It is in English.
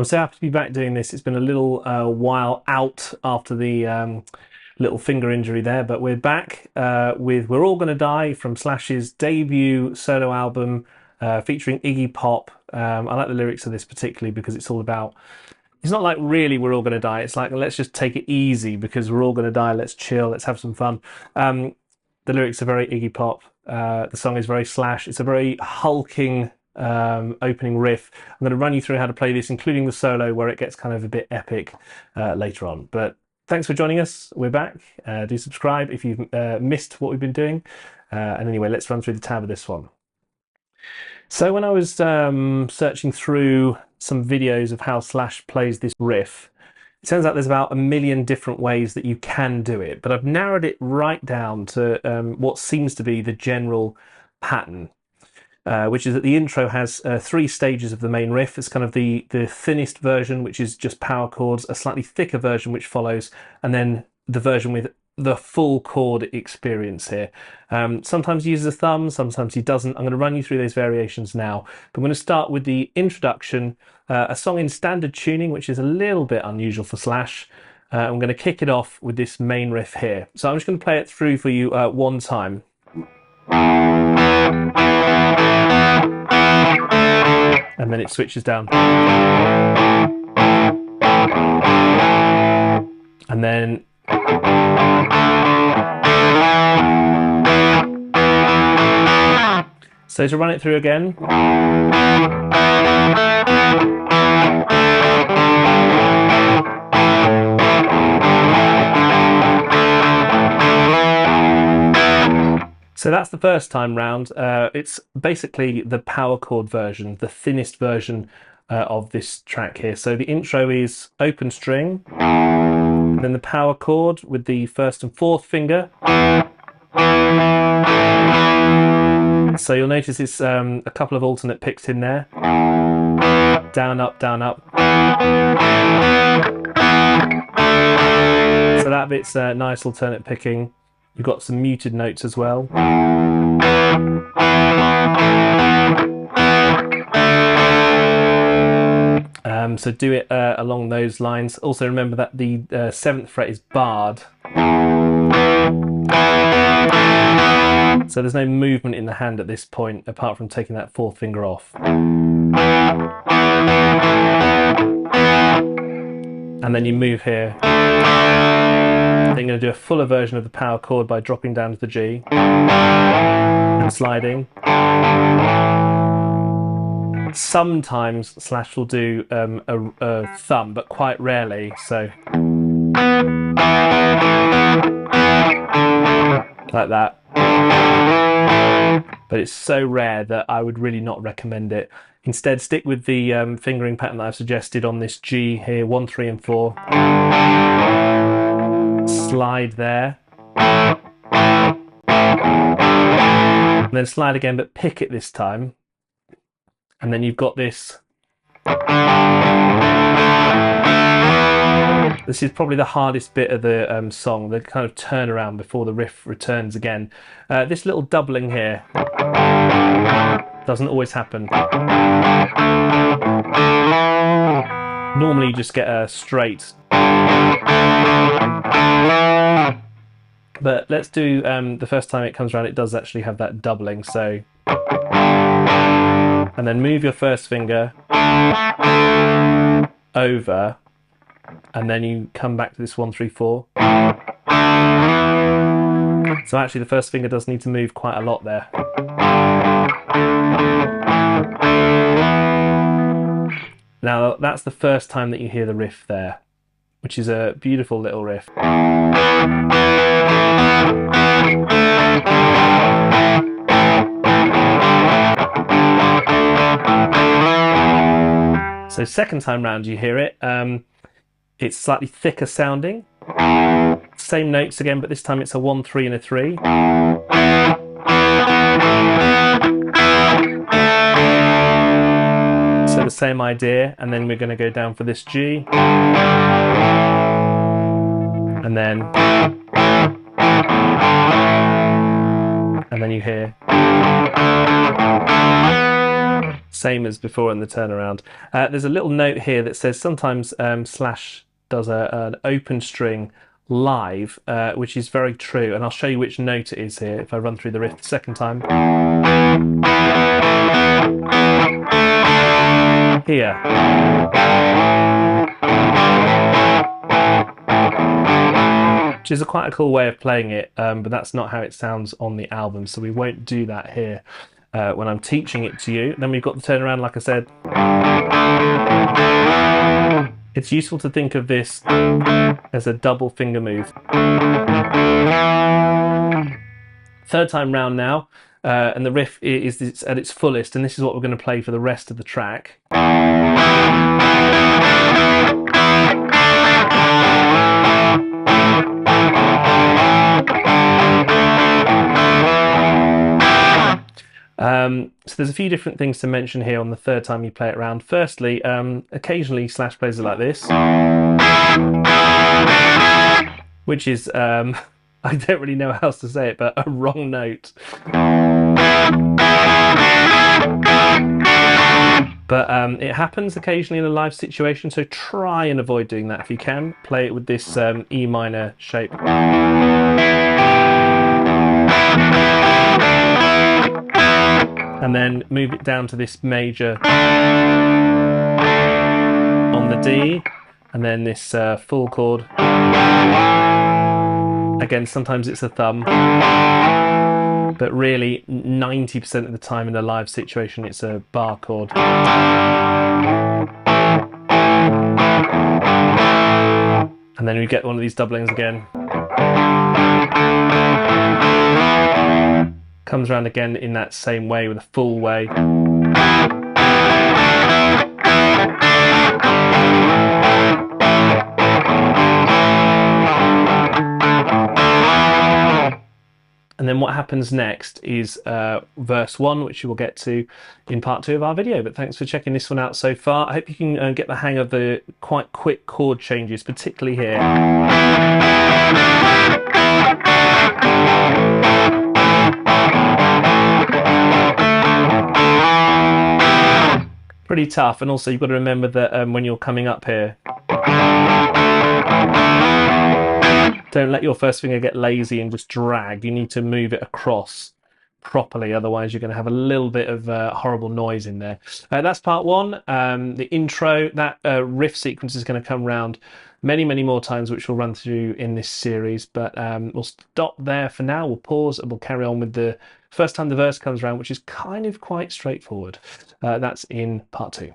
so happy to be back doing this. It's been a little while out after the little finger injury there, but we're back with We're All Gonna Die from Slash's debut solo album featuring Iggy Pop. I like the lyrics of this particularly because it's all about, it's not like really we're all gonna die, it's like let's just take it easy because we're all gonna die, let's chill, let's have some fun. The lyrics are very Iggy Pop, the song is very Slash, it's a very hulking opening riff. I'm going to run you through how to play this, including the solo where it gets kind of a bit epic later on. But thanks for joining us. We're back. Do subscribe if you've missed what we've been doing. And anyway, let's run through the tab of this one. So when I was searching through some videos of how Slash plays this riff, it turns out there's about 1 million different ways that you can do it, but I've narrowed it right down to what seems to be the general pattern. Which is that the intro has 3 stages of the main riff. It's kind of the thinnest version, which is just power chords, a slightly thicker version which follows, and then the version with the full chord experience here. Sometimes he uses a thumb, sometimes he doesn't. I'm going to run you through those variations now. But I'm going to start with the introduction, a song in standard tuning, which is a little bit unusual for Slash. I'm going to kick it off with this main riff here. So I'm just going to play it through for you one time. And then it switches down. And then so to run it through again. So that's the first time round. It's basically the power chord version, the thinnest version of this track here. So the intro is open string, and then the power chord with the 1st and 4th finger. So you'll notice it's a couple of alternate picks in there. Down, up, down, up. So that bit's nice alternate picking. You've got some muted notes as well. So do it along those lines. Also remember that the 7th fret is barred. So there's no movement in the hand at this point apart from taking that 4th finger off. And then you move here. Then you're going to do a fuller version of the power chord by dropping down to the G and sliding. Sometimes Slash will do a thumb, but quite rarely. So like that. But it's so rare that I would really not recommend it. Instead, stick with the fingering pattern that I've suggested on this G here, 1, 3 and 4. Slide there. And then slide again, but pick it this time. And then you've got this. This is probably the hardest bit of the song, the kind of turnaround before the riff returns again. This little doubling here doesn't always happen. Normally you just get a straight. But let's do the first time it comes around, it does actually have that doubling. So, and then move your 1st finger over, and then you come back to this 1, 3, 4. So actually the 1st finger does need to move quite a lot there. Now that's the first time that you hear the riff there, which is a beautiful little riff. So second time round you hear it, it's slightly thicker sounding. Same notes again, but this time it's a 1, 3 and a 3. So the same idea, and then we're going to go down for this G. And then you hear. Same as before in the turnaround. There's a little note here that says sometimes Slash does an open string live, which is very true, and I'll show you which note it is here if I run through the riff the second time. Here. Which is quite a cool way of playing it, but that's not how it sounds on the album, so we won't do that here when I'm teaching it to you. Then we've got the turnaround, like I said. It's useful to think of this as a double finger move. Third time round now, and the riff is at its fullest, and this is what we're going to play for the rest of the track. So there's a few different things to mention here on the third time you play it round. Firstly, occasionally Slash plays it like this, which is, I don't really know how else to say it, but a wrong note. But it happens occasionally in a live situation, so try and avoid doing that if you can. Play it with this E minor shape. And then move it down to this major on the D, and then this full chord. Again, sometimes it's a thumb, but really 90% of the time in a live situation it's a bar chord. And then we get one of these doublings again. Comes around again in that same way with a full way. And then what happens next is verse 1, which you will get to in part 2 of our video. But thanks for checking this one out so far. I hope you can get the hang of the quite quick chord changes, particularly here. Pretty tough, and also you've got to remember that when you're coming up here, don't let your first finger get lazy and just drag. You need to move it across properly, otherwise you're going to have a little bit of horrible noise in there. That's part 1. The intro, that riff sequence is going to come round many more times, which we'll run through in this series, but we'll stop there for now. We'll pause and we'll carry on with the first time the verse comes around, which is kind of quite straightforward. That's in part 2.